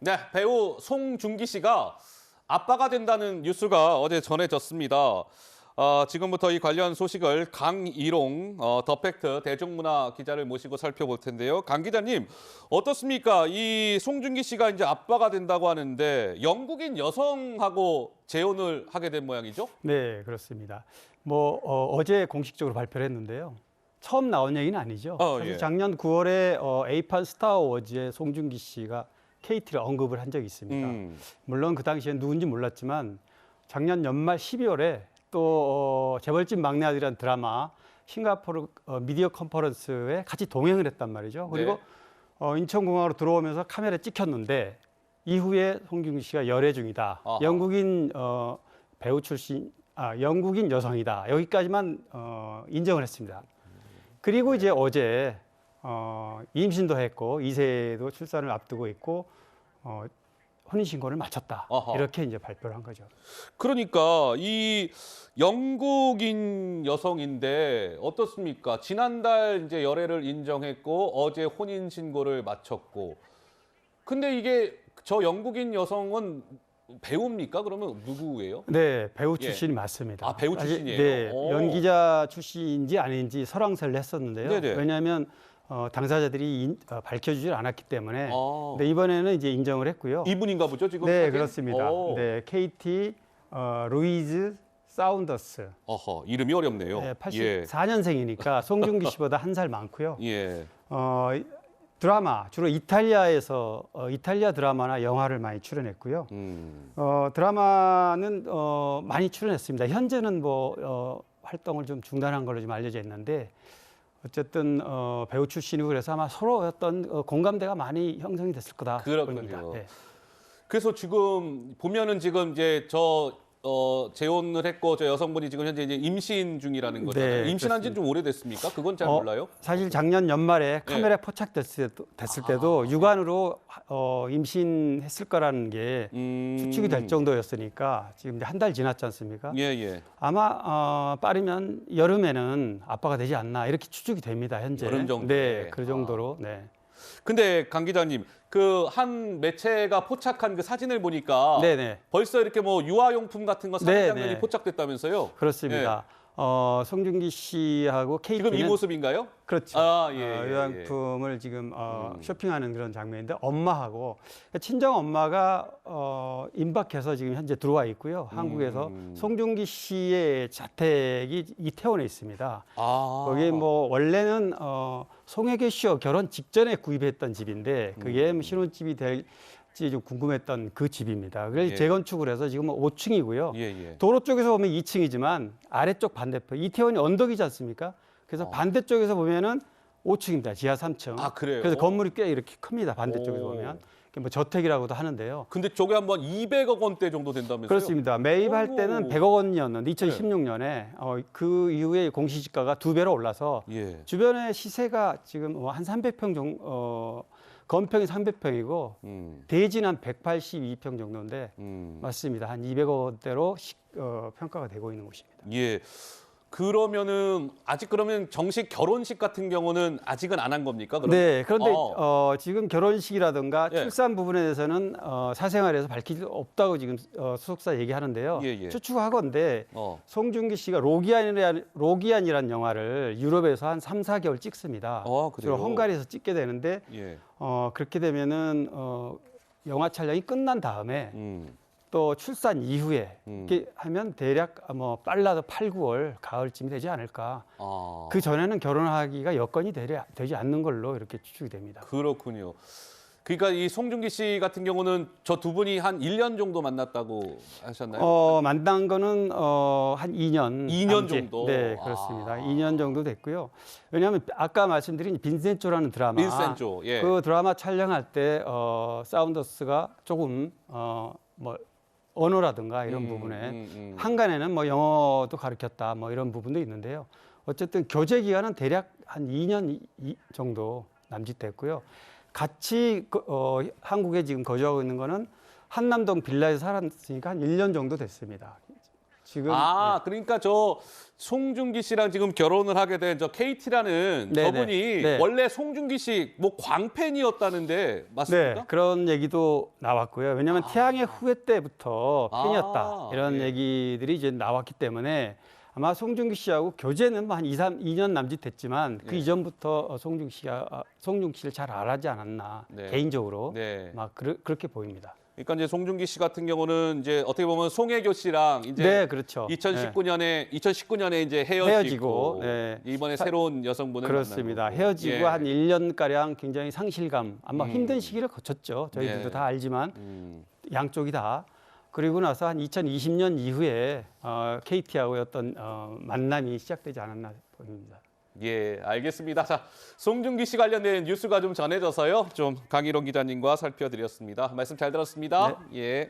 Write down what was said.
네, 배우 송중기 씨가 아빠가 된다는 뉴스가 어제 전해졌습니다. 지금부터 이 관련 소식을 강일홍 더 팩트 대중문화 기자를 모시고 살펴볼 텐데요. 강 기자님, 어떻습니까? 이 송중기 씨가 이제 아빠가 된다고 하는데 영국인 여성하고 재혼을 하게 된 모양이죠? 네, 그렇습니다. 어제 공식적으로 발표를 했는데요. 처음 나온 얘기는 아니죠. 사실 예. 작년 9월에 A1 스타어워즈에 송중기 씨가 KT를 언급을 한 적이 있습니다. 물론 그 당시엔 누군지 몰랐지만 작년 연말 12월에 또 재벌집 막내 아들이라는 드라마 싱가포르 미디어 컨퍼런스에 같이 동행을 했단 말이죠. 그리고 인천공항으로 들어오면서 카메라에 찍혔는데 이후에 송중기 씨가 열애 중이다. 아하. 영국인 배우 출신, 영국인 여성이다. 여기까지만 인정을 했습니다. 그리고 이제 어제 임신도 했고 2세도 출산을 앞두고 있고 혼인신고를 마쳤다. 아하. 이렇게 이제 발표를 한 거죠. 그러니까 이 영국인 여성인데 어떻습니까? 지난달 이제 열애를 인정했고 어제 혼인 신고를 마쳤고. 근데 이게 저 영국인 여성은 배우입니까? 그러면 누구예요? 네, 배우 출신이 맞습니다. 아, 배우 사실, 출신이에요? 네, 오. 연기자 출신인지 아닌지 설왕설래 했었는데요. 네네. 왜냐하면 당사자들이 밝혀주질 않았기 때문에. 아. 근데 이번에는 이제 인정을 했고요. 이분인가 보죠, 지금? 네, 사진? 그렇습니다. 오. 네, KT 루이즈 사운더스. 어허, 이름이 어렵네요. 네, 84년생이니까 송중기 씨보다 한 살 많고요. 예. 드라마 주로 이탈리아에서 이탈리아 드라마나 영화를 많이 출연했고요. 드라마는 많이 출연했습니다. 현재는 활동을 좀 중단한 걸로 좀 알려져 있는데 어쨌든 배우 출신이고 그래서 아마 서로 어떤 공감대가 많이 형성이 됐을 거다. 그렇군요. 봅니다. 네. 그래서 지금 보면은 지금 이제 재혼을 했고 저 여성분이 지금 현재 이제 임신 중이라는 거잖아요. 네, 임신한 지는 좀 오래됐습니까? 그건 잘 몰라요. 사실 작년 연말에 카메라에 포착됐을 때도 육안으로 임신했을 거라는 게 추측이 될 정도였으니까 지금 이제 한 달 지났지 않습니까? 예, 예. 아마 빠르면 여름에는 아빠가 되지 않나 이렇게 추측이 됩니다. 현재. 여름 정도에. 네, 그 정도로. 네. 근데 강 기자님, 그 한 매체가 포착한 그 사진을 보니까 네네. 벌써 이렇게 뭐 유아용품 같은 거 사진 네, 장면이 네. 포착됐다면서요? 그렇습니다. 송중기 씨하고 KT는 지금 이 모습인가요? 그렇죠. 예. 유아용품을 지금 쇼핑하는 그런 장면인데 엄마하고 친정 엄마가 임박해서 지금 현재 들어와 있고요. 한국에서 송중기 씨의 자택이 이태원에 있습니다. 거기 원래는 송혜교 씨와 결혼 직전에 구입했던 집인데 그게 신혼집이 될지 좀 궁금했던 그 집입니다. 그래서 재건축을 해서 지금 5층이고요. 예. 도로 쪽에서 보면 2층이지만 아래쪽 반대편 이태원이 언덕이지 않습니까? 그래서 반대쪽에서 보면은 5층입니다. 지하 3층. 아, 그래요? 그래서 건물이 꽤 이렇게 큽니다. 반대쪽에서 보면. 저택이라고도 하는데요. 근데 저게 한번 200억 원대 정도 된다면서요? 그렇습니다. 매입할 어이구. 때는 100억 원이었는데 2016년에 그 이후에 공시지가가 2배로 올라서 예. 주변의 시세가 지금 한 300평 정도, 건평이 300평이고 대지는 한 182평 정도인데 맞습니다. 한 200억 원대로 평가가 되고 있는 곳입니다. 예. 그러면은 아직 그러면 정식 결혼식 같은 경우는 아직은 안 한 겁니까? 그럼? 네, 그런데 지금 결혼식이라든가 예. 출산 부분에 대해서는 사생활에서 밝힐 수 없다고 지금 소속사 얘기하는데요. 예. 추측하건대 송중기 씨가 로기안이라는 영화를 유럽에서 한 3, 4개월 찍습니다. 그래요? 주로 헝가리에서 찍게 되는데 예. 그렇게 되면은 영화 촬영이 끝난 다음에 또 출산 이후에 이렇게 하면 대략 빨라도 8, 9월 가을쯤이 되지 않을까. 그 전에는 결혼하기가 여건이 되지 않는 걸로 이렇게 추측이 됩니다. 그렇군요. 그러니까 이 송중기 씨 같은 경우는 저 두 분이 한 1년 정도 만났다고 하셨나요? 만난 거는 한 2년. 2년 정도? 네, 그렇습니다. 2년 정도 됐고요. 왜냐하면 아까 말씀드린 빈센조라는 드라마. 빈센조, 예. 그 드라마 촬영할 때 사운더스가 조금 언어라든가 이런 부분에 한간에는 영어도 가르쳤다 이런 부분도 있는데요. 어쨌든 교제 기간은 대략 한 2년 정도 남짓됐고요. 같이 한국에 지금 거주하고 있는 거는 한남동 빌라에서 살았으니까 한 1년 정도 됐습니다. 지금 그러니까 저 송중기 씨랑 지금 결혼을 하게 된 저 KT라는 네네. 저분이 네. 원래 송중기 씨 뭐 광팬이었다는데 맞습니까? 네, 그런 얘기도 나왔고요. 왜냐하면 태양의 후예 때부터 팬이었다 이런 예. 얘기들이 이제 나왔기 때문에 아마 송중기 씨하고 교제는 뭐한 2년 남짓했지만 그 예. 이전부터 송중기 씨를 잘 알았지 않았나 네. 개인적으로 네. 막 그렇게 보입니다. 그러니까 이제 송중기 씨 같은 경우는 이제 어떻게 보면 송혜교 씨랑 이제 네, 그렇죠. 2019년에 이제 헤어지고 헤어지고, 네. 이번에 새로운 여성분을 그렇습니다. 만나고. 헤어지고 예. 한 1년 가량 굉장히 상실감, 아마 힘든 시기를 거쳤죠. 저희들도 네. 다 알지만 양쪽이 다. 그리고 나서 한 2020년 이후에 KT하고의 어떤 만남이 시작되지 않았나 보입니다. 예, 알겠습니다. 자, 송중기 씨 관련된 뉴스가 좀 전해져서요. 좀 강희롱 기자님과 살펴드렸습니다. 말씀 잘 들었습니다. 예.